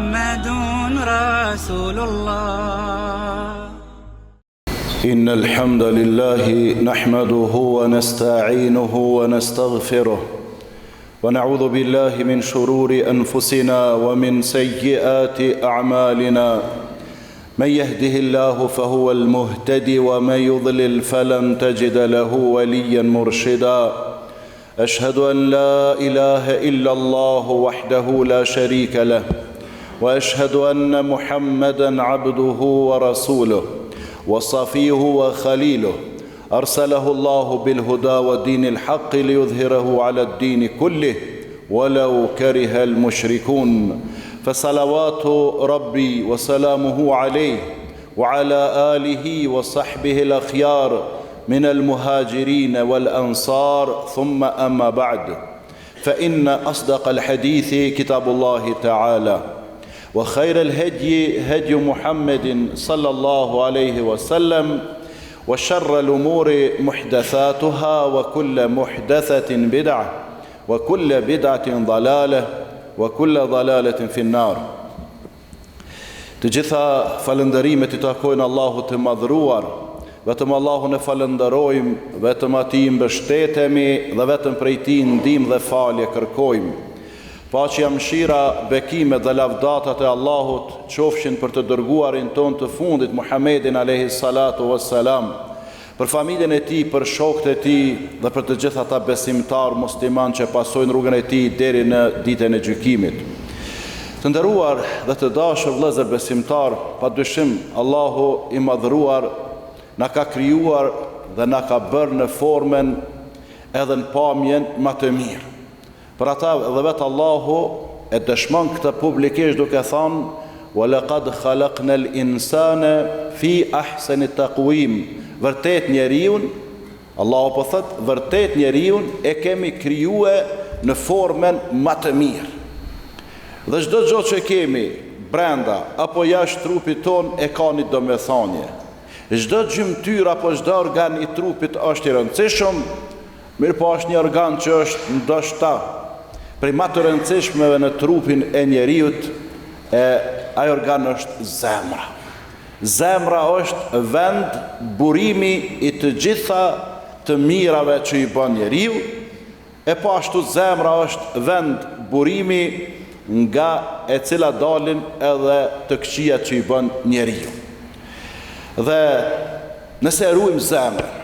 محمد رسول الله. إن الحمد لله نحمده ونستعينه ونستغفره ونعوذ بالله من شرور أنفسنا ومن سيئات أعمالنا. من يهده الله فهو المهتدي ومن يضلل فلن تجد له وليا مرشدا. أشهد أن لا إله إلا الله وحده لا شريك له وأشهد أن محمدا عبده ورسوله وصفيه وخليله أرسله الله بالهدى ودين الحق ليظهره على الدين كله ولو كره المشركون. فصلوات ربي وسلامه عليه وعلى آله وصحبه الأخيار من المهاجرين والأنصار. ثم أما بعد، فإن أصدق الحديث كتاب الله تعالى، وخير الهدي هدي محمد صلى الله عليه وسلم، وشر الأمور محدثاتها وكل محدثة بدعة وكل بدعة ضلالة وكل ضلالة في النار. Të gjitha falëndërimet I takojnë Allahut të madhruar. Vetëm Allahun e falënderojmë, vetëm Atij mbështetemi dhe vetëm prej Tij ndihmë dhe falje kërkojmë. Paqja, mëshira, bekimet dhe lavdatat e Allahut qofshin për të dërguarin ton të fundit Muhammedin alayhi salatu wassalam, për familjen e tij, për shokët e tij dhe për të gjithë ata besimtar musliman që pasojnë rrugën e tij deri në ditën e gjykimit. Të nderuar dhe të dashur vëllezër besimtar, padyshim Allahu I madhruar na ka krijuar dhe na ka bërë në formën edhe në pamjen më të mirë. Për ata dhe vetë Allahu e dëshmon këtë publikisht duke thënë: "Wa laqad khalaqna al-insana fi ahsani taqwim." Vërtet njeriu, Allahu po thot, vërtet njeriu e kemi krijuar në formën më të mirë. Dhe çdo gjë që kemi brenda apo jashtë trupit ton e ka një domethënie. Çdo gjymtyr apo çdo organ I trupit është I rëndësishëm, mirë po është një organ që është ndoshta prej më të rëndësishmeve në trupin e njeriut, ai organ është zemra. Zemra është vend burimi I të gjitha të mirave që I bën njeriu, e po ashtu zemra është vend burimi nga e cila dalin edhe të këqijat që I bën njeriu. Dhe nëse ruajmë zemrën,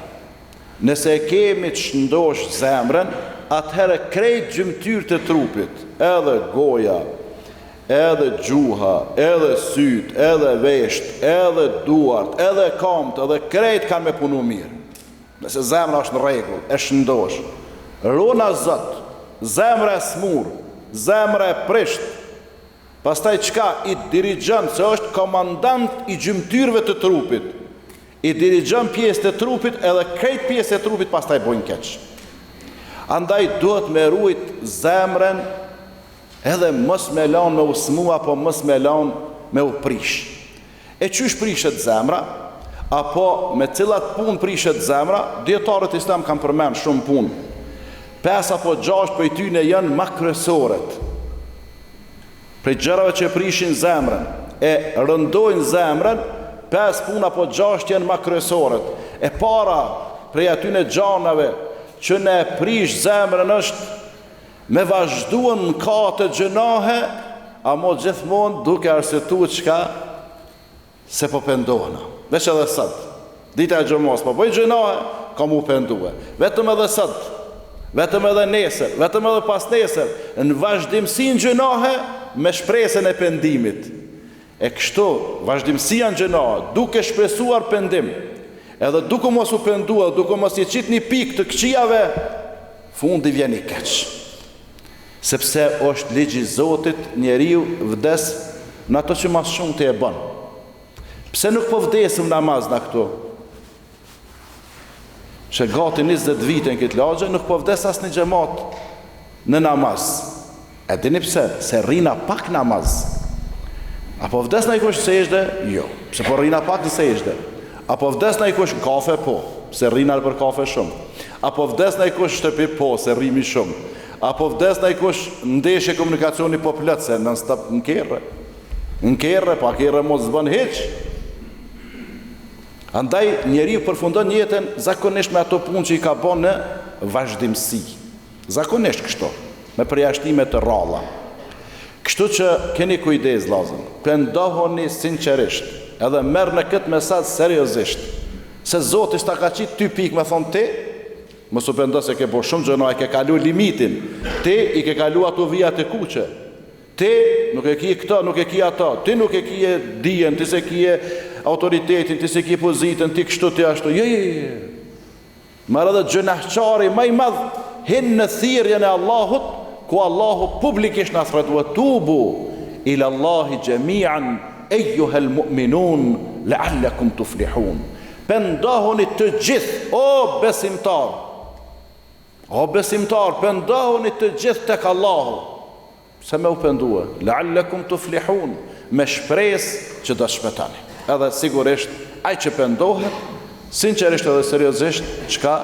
nëse kemi të shëndosh zemrën, atëherë krejt gjymtyrët e trupit, edhe goja, edhe gjuha, edhe syt, edhe vesht, edhe duart, edhe kamt, edhe krejt kanë me punu mirë. Nëse zemra është në rregull, e shëndosh, rona Zot, zemra e smur, zemra e prisht, pastaj çka I dirigjon, se është komandant I gjymtyrëve të trupit, I dirigjon pjesët e trupit, edhe krejt pjesët e trupit pastaj bojnë keq. Andaj duhet me ruajt zemrën, edhe mos me lanë me usmu, apo mos me lanë me u prish. E qysh prishet zemra, apo me cilat pun prishet zemra, dietarët islam kanë përmend shumë punë. 5 apo 6 prej tyre janë më kryesorët. Prej gjërave që prishin zemrën, e rëndojnë zemrën, 5 puna apo 6 janë më kryesorët. E para prej atyne gjanave që ne prish zemrën është me vazhduan në kate gjënahe, amo gjithmonë duke arsyetuar çka se po pendohena. Veç edhe sot, dita e xhumos, po bëj gjënahe, kam u pendue. Vetëm edhe sot, vetëm edhe nesër, vetëm edhe pas nesër, në vazhdimsinë gjënahe me shpresën e pendimit. E kështu, vazhdimësia në gjënahe, duke shpresuar pendim, edhe duke mos u pendua, duke mos I qit një pikë të këqijave, fundi vjen I keq. Sepse është ligji I Zotit, njeriu vdes në ato që mas shumë të e bën. Pse nuk po vdesim namaz në këtu? Që gati 20 vite në këtë lagje, nuk po vdes as një xhamat në namaz. E dini pse? Se rrina pak namaz. Apo vdes në I kush sejdë? Jo, pse po rrina pak në sejdë. Apo vdes në I kush kafe? Po, pse rrina për kafe shumë. Apo vdes në I kush shtëpi? Po, se rrimi shumë. Apo vdes në I kush ndeshje komunikacioni po plot se non stop në kerrë. Në kerre, pa kerre mos zbën hiq. Andaj njeriu përfundon jetën zakonisht me ato punë që i ka bën në vazhdimsi. Zakonisht kështu, me përjashtime të rralla. Kështu që keni kujdes vëllezër, pendohuni sinqerisht, edhe merr në këtë mesazh seriozisht. Se Zoti s'ta ka qit ty pikë me thon ti, mos u pendo se ke bërë shumë gjëra, ke kalu limitin. Ti i ke kalu ato vijat e kuqe. Ti nuk e ki këto, nuk e ki ato. Ti nuk e ki dijen, ti se ki autoritetin, ti se ki pozitën, ti kështu ti ashtu. Jo. Marrë edhe gjunahçari më i madh hin në thirrjen e Allahut, ku Allahu publikisht na thret wa tubu ila Allahi jami'an ayyuhal mu'minun la'allakum tuflihun. Pendohuni të gjithë, o besimtar, pendohuni të gjithë tek Allahu. Se me u pendua, la'allakum tuflihun, me shpresë që do të shpëtoni. Edhe sigurisht ai që pendohet, sinqerisht edhe seriozisht, çka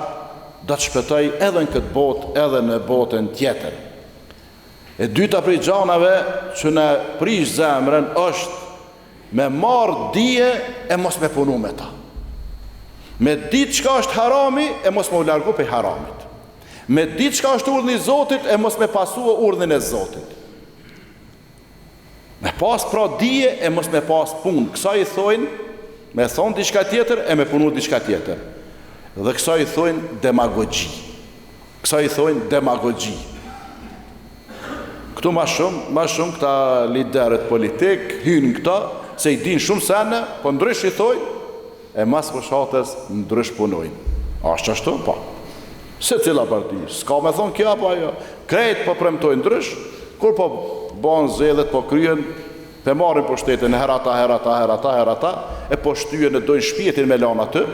do të shpëtoj edhe në këtë botë, edhe në botën tjetër. E dyta prej gjanave që në prish zemrën është me marrë dije e mos me punu me ta. Me ditë çka është harami e mos me u largu prej haramit. Me ditë çka është urdhni i Zotit e mos me pasua urdhnin e Zotit. Me pas pra dije e mos me pas punë. Kësa i thojnë me thonë diçka tjetër e me punu diçka tjetër. Dhe kësa i thojnë demagogji. Këtu ma shumë këta liderët politik hynë këta, se i din shumë sene, po ndrysh i thojnë, e mas fushatës ndrysh punojnë. Ashtë ashtu, pa. Se cila parti, s'ka me thonë kja, pa jo. Krejt po premtojnë ndrysh, kur po banë zedhet, po kryen, pe marrin po shtetin, herata, e po shtyjen e dojnë shpjetin me lana të,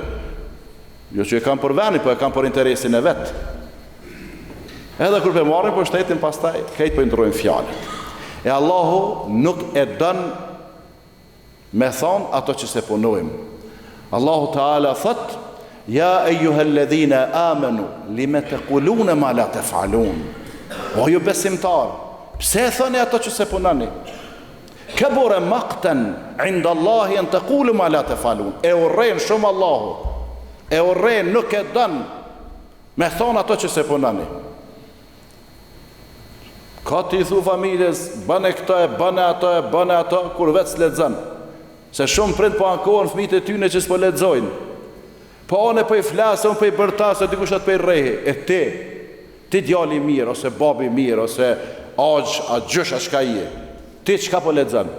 jo që e kam për venin, po e kam për interesin e vetë. Edhe kur pe marrin po shtetin, pastaj krejt po ndrojnë fjalët. E Allahu nuk e dën me thonë ato që se punojmë. Allahu Teala thot: "Ja eyyuhalladhina amanu lima taquluna ma la taf'alun." O ju besimtar, pse thoni ato që se punoni? Kabura maqtan 'inda Allahi an taqulu ma la taf'alun. E urren shumë Allahu. E urren, nuk e dën me thonë ato që se punoni. Ka t'i thu familjes, bëne këta, bëne ato, kur vetë s'lexon. Se shumë prind po ankohen fëmijët e tyne që s'po lexojnë. Po one po i flasë, on po i bërtasë, dikush atë po i rrehi. E ti djali mirë, ose babi mirë, ose a gjysha çka je. Ti çka po lexon?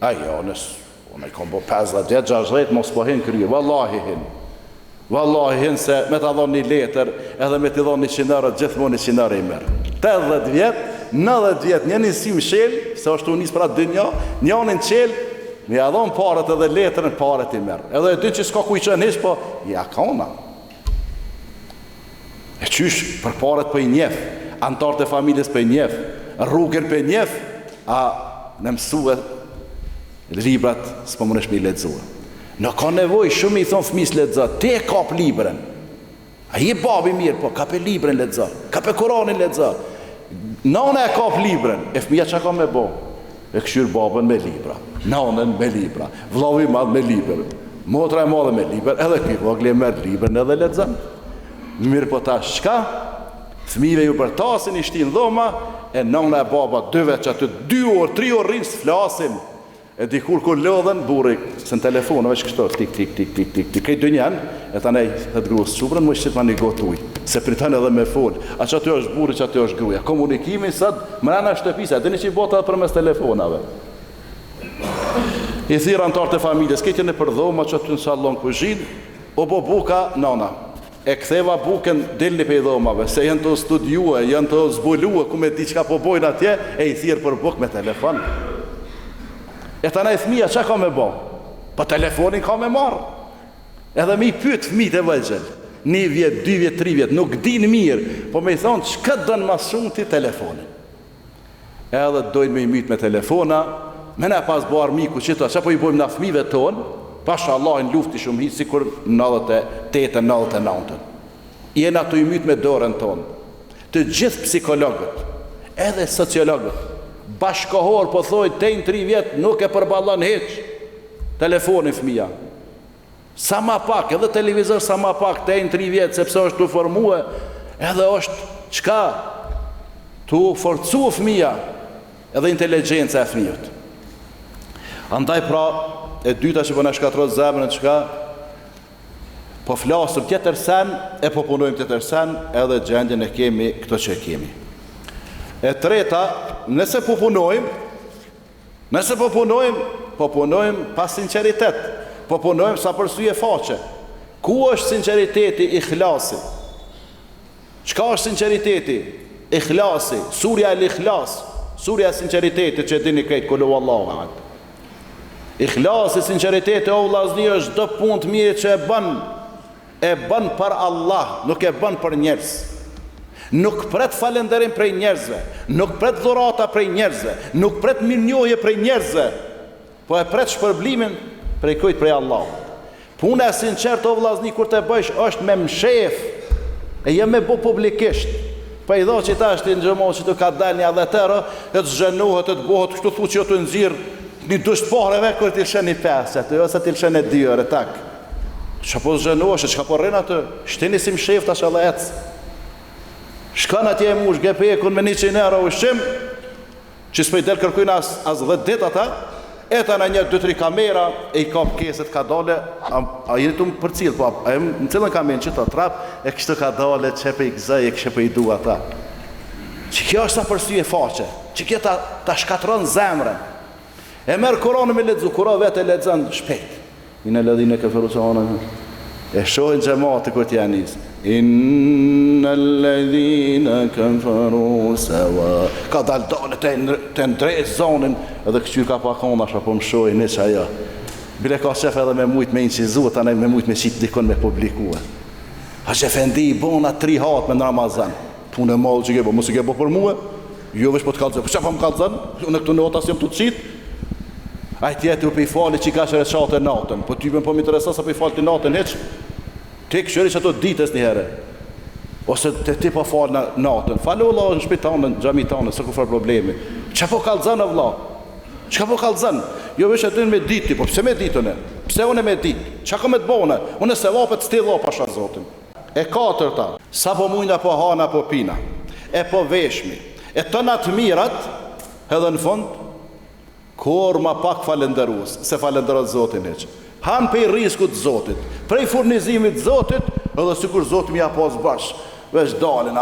Ajo, unë kam bo 50 vjet, 60, mos po hin krye. Wallahi hin se me ta dhoni një letër, edhe me t'i dhoni 100 euro, gjithmonë 100 euro i merr. 80 vjet, 90 vjet, një nisim shel, se është u nis pra dynja, njanin qel, me ja dhon parat edhe letrën, parat i merr. Edhe e dy që s'ka ku i qenë hiç, po ja ka ona. E qysh për parat për i njef, antarët e familjes për i njef, rrugën për i njef, a në mësue librat s'po mënesh me i lexua. Në ka nevoj shumë i thonë fëmis lexo, ti e kap librën. A je babi mirë, po kape librën lexo, kape Koranin lexo. Nana e kap librën, e fëmija që ka me bo? E këshyr babën me libra, nanën me libra, vllavi madh me libra, motra e madhe me libra, edhe ky vogli merr librën edhe lexon. Mirë po tash çka? Fëmijëve ju bërtasin, i shtin dhoma, e nana e baba 2 veç aty 2 orë, 3 orë rrinë s'flasin. E dikur kur lodhen burri, se në telefonëve që kështu, tik, kej dënjen, e ta nej, të gruas qubrën, më shqit ma një gotë uj, se pritan edhe me fol, a që aty është burri, që aty është gruja. Komunikimin sëtë, mrena shtëpisa, dhe një që i bota edhe për mes telefonave. I thira antarët e familjes, këtë në përdhoma që aty në salon kuzhin, o bo buka, nana, e ktheva buken dilni pe i dhomave, se janë të studiue, janë të zbulue, ku me di qka po bojnë atje, e i thirë për buk me telefon. E ta nej fëmija, që ka me bo? Po telefonin ka me marë. Edhe me i pyet fëmijët e vëgjel, 1 vjet, 2 vjet, 3 vjet, nuk din mirë, po me i thonë, që këtë dënë ma shumë ti telefonin? Edhe dojnë me i mytë me telefona, me ne pas bo armiku qëta, që po i bojmë na fëmijëve tonë, pasha Allah në lufti shumë hitë, si kur 98, 99. Jena të i mytë me dorën tonë. Të gjithë psikologët, edhe sociologët, bashkohor, po thoj, ten 3 vjet nuk e përballon hiç telefonin fëmia. Sa ma pak, edhe televizor sa ma pak, ten 3 vjet, sepse është të formue, edhe është çka të forcu fëmia, edhe inteligjenca e fëmijët. Andaj pra, e dyta që po na shkatron zemrën çka, po flasëm tjetër sen, e po punojmë tjetër sen, edhe gjendjen e kemi këto që kemi. E treta, nëse po punojmë pas sinceritet, po punojmë sa për sy e faqe. Ku është sinceriteti, ikhlasi? Çka është sinceriteti? Ikhlasi, surja e ikhlas, surja e sinceritetit që dini këtë kullu Allahu ahad. Ikhlasi, sinceriteti, o vllazni, është do punë të mirë që e bën për Allah, nuk e bën për njerëz. Nuk pret falënderim prej njerëzve, nuk pret dhurata prej njerëzve, nuk pret mirënjohje prej njerëzve, po e pret shpërblimin prej kujt, prej Allahut. Puna e sinqert, o vllazni, kur të bësh është me mshef, e jo me bu publikisht. Po i dho që ta është i nxëmoh që të ka dalë një adhetero, e të zhënohet, e të bohet, kështu thu që jo të nxirr një dusht pareve, kur t'i lëshen një 5, ose t'i lëshen 2 euro, tak. Që po zhënohet, që ka po rrinë atë, shtini si mshef tash edhe ec. Shkan atje e mush, gepekun me 100 euro ushqim, që s'pëj del kërkujnë as 10 dit ata, eta në 1-2-3 kamera, e i kap keset ka dole, a jeni të më për cilë, po, a jem në cilën kamerën që të trap, e kështë ka dole, që pe i gëzaj, e kështë pe i du ata. Që kjo është sa përsy e faqe, që kjo ta shkatron zemrën. E merë Kur'anin me lexu, Kur'an vetë e lexon shpejt. Inë ledhine kafaru sa'ana. E shohin xhamati kur t'ja nis. Innal ladhina kafaru sawa. Ka dal dole të ndrejt zonin, edhe këqyr ka pa kondash apo më shohin ne çaja. Bile ka shef edhe me mujt me incizu, tani me mujt me qit dikon me publikua. A shefendi i bona 3 hat me në Ramazan. Punë e madhe që ke bo, mos e ke bo për mua. Jo veç po të kallzon. Po çfarë më kallzon? Unë këtu në otas jam të qit. Ai tjetër po i fali që ka shërë qatë natën. Po ty po më intereson sa po i falti natën hiç. Ti këshëri që ato ditës një herë. Ose ti po fal natën. Falo Allah në shtëpinë në xhamin tonë, s'ka kur problemi. Çfarë po kallzon vëlla? Çka po kallzon? Jo veç aty me ditë, po pse me ditën? Pse unë me ditë? Çka kam të bëna? Unë se vapet still pasha Zotin. E katërta, sa po mujna po hana po pina. E po veshmi. E tona të mirat, edhe në fund kur ma pak falenderues, se falenderoj Zotin hiç. Han pe rrezikut të Zotit, prej furnizimit të Zotit, edhe sikur Zoti më ja pas bash. Veç dalin,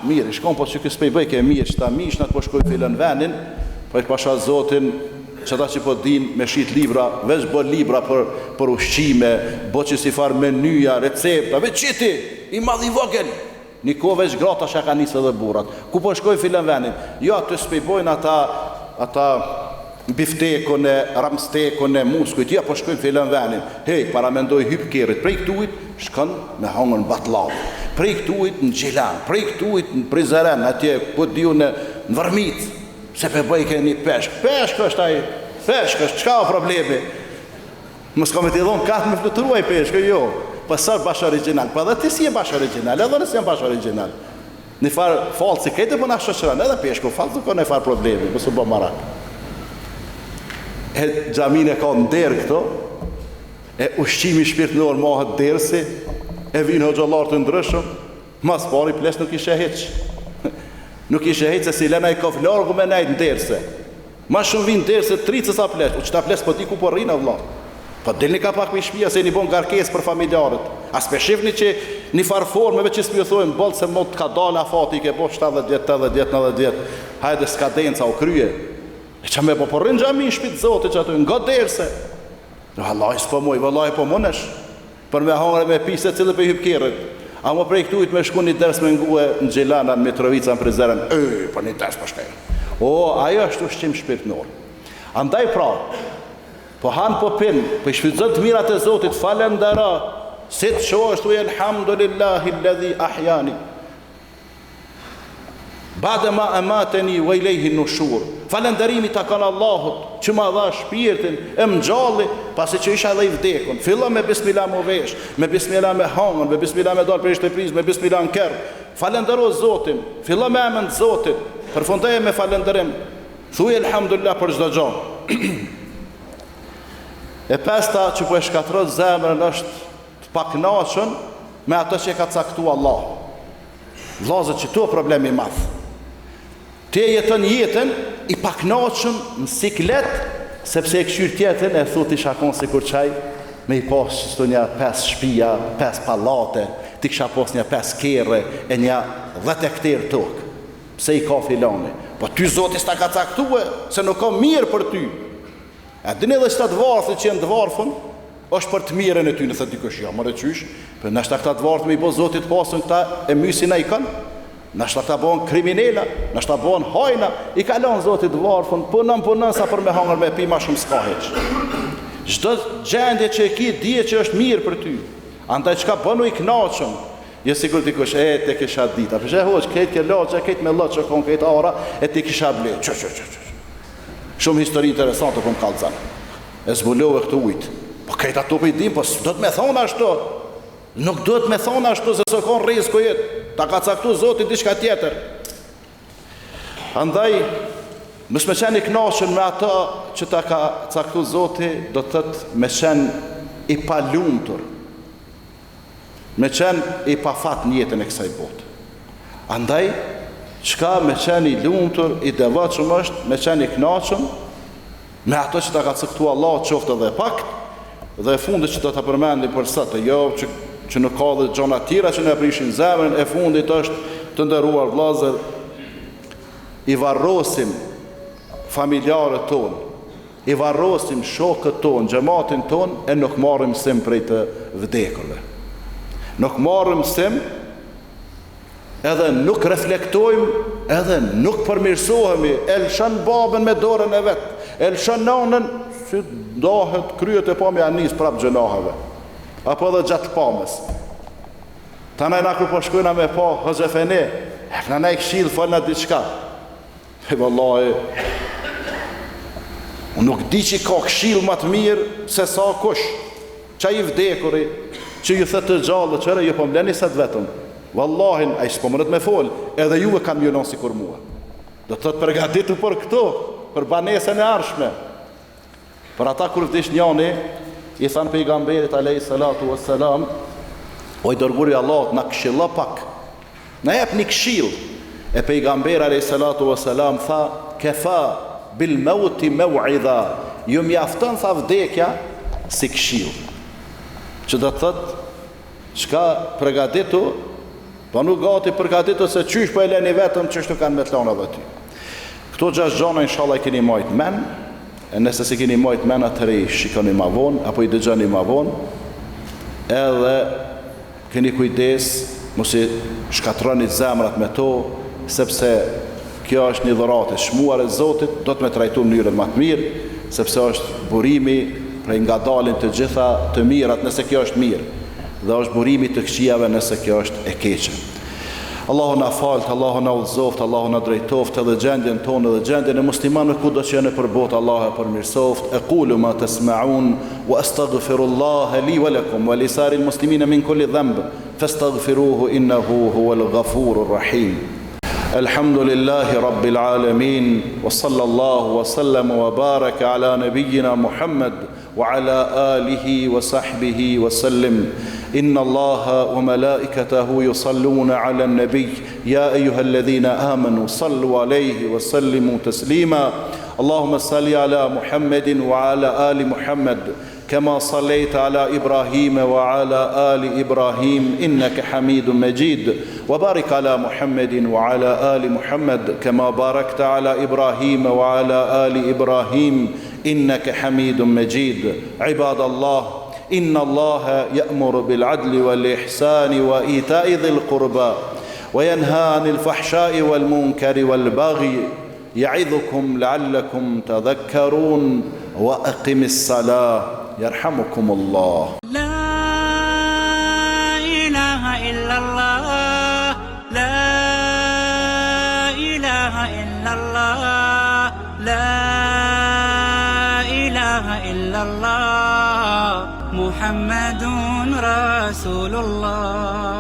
mirë, shkon po çka s'pe bëj ke mirë, çta mish nat po shkoj filën vendin, po i pasha Zotin, çata që po din me shit libra, veç bë libra për ushqime, bë që si far menyja, recepta, veç çiti, i madh i vogël. Niko veç grata që ka nisë edhe burrat. Ku po shkoj filën vendin? Jo aty s'pe bojnë ata biftekun e ramstekun e muskujt, ja po shkojnë filën venin. Hej, para mendoj hyp kerrit, prej këtuit shkon me hangën batllav. Prej këtuit në Gjilan, prej këtuit në Prizren, atje po diu në Vërmit, se pe bëj ke një peshk. Peshk është ai, peshk është, çka ka problemi? Mos kam të dhon katë me fluturuaj peshk, jo. Po sa bash original, po edhe ti si je bash original, edhe nëse jam bash original. Në far falsi këtë po na shoqëron, edhe peshku falsi po ne far problemi, mos u bë marak. E xhamin e ka nder këto, e ushqimi shpirtënor mohet dersi, e vinë hoxhallar të ndryshëm, mas pari ples nuk ishe hiç. Nuk ishe hiç se si lena i kof largu me nejt nderse. Ma shumë vinë derse tricës a ples, u qëta ples po ti ku po rrinë vëlla. Po dilni ka pak me shpia se një bon garkes për familjarët. As pe shifni që një farformeve që s'pjëthojnë bëllë se mod ka dalë afati i ke bo 70 vjetë, 80 vjetë, 90 vjetë. Hajde skadenca u krye. E që me po përrin xhamin shpit Zotit që aty nga derse. Allah i s'po moj, vëllaj po mënesh. Për me hangre me pise cilë për hypkerit. A më prej këtujt me shku një ders me ngue në Gjilana, në Mitrovica, në Prizren. Për një ders për shkaj. Ajo është ushqim shpirtnor. Andaj pra, po hanë po pin, po i shfrytëzon të mirat e Zotit, falendera, si të shoh është ujë elhamdulillahi alladhi ahyani. Ba'da ma amatani wa ilayhi nushur. Falënderimi ta kanë Allahut që ma dha shpirtin e mgjalli pasi që isha dhe i vdekun. Filla me bismillah më vesh, me bismillah me hangën, me bismillah me dalë për shtëprisë, me bismillah në kërë. Falëndero Zotin, filla me emën Zotit, përfundoje me falënderim. Thuaj elhamdulillah për çdo gjë. E pesta që po e shkatron zemrën është të pakënaqur me ato që ka caktuar Allah. Vllazët, që tu problemi i madh. Ti jeton jetën i pakënaqur në siklet, sepse e këshyr tjetën e thuti shakon sikur çaj me i pas çdo një 5 shtëpia, 5 pallate, ti kisha pas një 5 kerre e një 10 hektar tokë. Pse i ka filani? Po ty Zoti s'ta ka caktuar se nuk ka mirë për ty. A dini edhe sta të varfën që janë të varfën, është për të mirën e ty, në thëtë dikush, ja, mërë qysh, për nështë ta këta të varfën me i po Zotit pasën këta e mysin e i kanë, nështë ta bon kriminela, nështë ta bon hajna, i kalon Zotit varfën, punën sa për me hangër me pi ma shumë s'ka heq. Çdo gjendje që e ki, dije që është mirë për ty, andaj çka bënu i knaqëm, jo sikur dikush, te kisha dita, për që hoq, këtë ke loqë, këtë me loqë, këtë ara, e ti kisha ble, Shumë histori interesante për më kalëzën. E zbulove këtë ujtë. Po këta ato për i dim, po do të me thonë ashtu. Nuk do të me thonë ashtu, se së konë rizko jetë. Ta ka caktu Zotin diçka tjetër. Andaj, mësë me qenë i knashën me ata që ta ka caktu Zotin, do të tëtë me qenë i palumëtur. Me qenë i pa fat njetën e kësaj botë. Andaj, çka me qenë i lumtur, i devotshëm është, me qenë i kënaqur me ato që ta ka caktuar Allah, qoftë edhe pak, dhe e fundit që do ta përmendim për sot, jo që nuk ka dhe gjëra tjera që ne prishin zemrën, e fundit është të nderuar vëllezër, i varrosim familjarët tonë, i varrosim shokët tonë, xhamatin tonë, e nuk marrim sim prej të vdekurve. Nuk marrim sim, edhe nuk reflektojmë, edhe nuk përmirësohemi, e lëshon babën me dorën e vetë, e lëshon nanën, si ndahet kryet e pa me anis prap gjënaheve, apo edhe gjatë pamës. Ta na kur po shkojna me pa Hëzefene, na i këshill falna diçka. E vallahi, unë nuk di që ka këshill më të mirë se sa kush, që i vdekuri, që ju thëtë të gjallë, qëre ju po mleni së të vetëm. Wallahin, a i s'po mënët me fol, edhe ju e kam mjonon si kur mua. Do të të përgatitu për këto, për banesën e arshme. Për ata kur vdish njani, i thanë pejgamberit alayhi salatu wassalam, o i dërguri Allah, na këshilla pak, na jep një këshill. E pejgamberi alayhi salatu wassalam tha, kefa bil mauti maw'idha, ju mjafton tha vdekja si këshill. Që do të thëtë, çka përgatitu, po nuk gati përgatitu se qysh po e leni vetëm qysh nuk kanë me të lanë edhe ty. Këto 6 gjona inshallah i keni majt men, e nëse si keni majt men atëri shikoni ma vonë, apo i dëgjoni ma vonë, edhe keni kujdes, mos i shkatroni zemrat me to, sepse kjo është një dhuratë e shmuar e Zotit, do të me trajtu në mënyrën më të mirë, sepse është burimi prej ngadalin të gjitha të mirat nëse kjo është mirë, dhe është burimi të këqijave nëse kjo është e keqe. Allahu na falt, Allahu na udhëzoft, Allahu na drejtoft edhe gjendjen tonë dhe gjendjen e muslimanëve kudo që janë për botë, Allahu e përmirësoft. Aqulu ma tasma'un wa astaghfirullaha li wa lakum wa li sa'iril muslimina min kulli dhanb fastaghfiruhu innahu huwal ghafurur rahim. Alhamdulillahi rabbil alamin wa sallallahu wa sallam wa baraka ala nabiyyina Muhammad wa ala alihi wa sahbihi wa sallim. إن الله وملائكته يصلون على النبي يا أيها الذين آمنوا صلوا عليه وسلموا تسليما اللهم صل على محمد وعلى آل محمد كما صليت على إبراهيم وعلى آل إبراهيم إنك حميد مجيد وبارك على محمد وعلى آل محمد كما باركت على إبراهيم وعلى آل إبراهيم إنك حميد مجيد عباد الله إن الله يأمر بالعدل والإحسان وإيتاء ذي القربى وينهى عن الفحشاء والمنكر والبغي يعظكم لعلكم تذكرون وأقم الصلاة يرحمكم الله. لا إله إلا الله لا إله إلا الله لا إله إلا الله محمد رسول الله.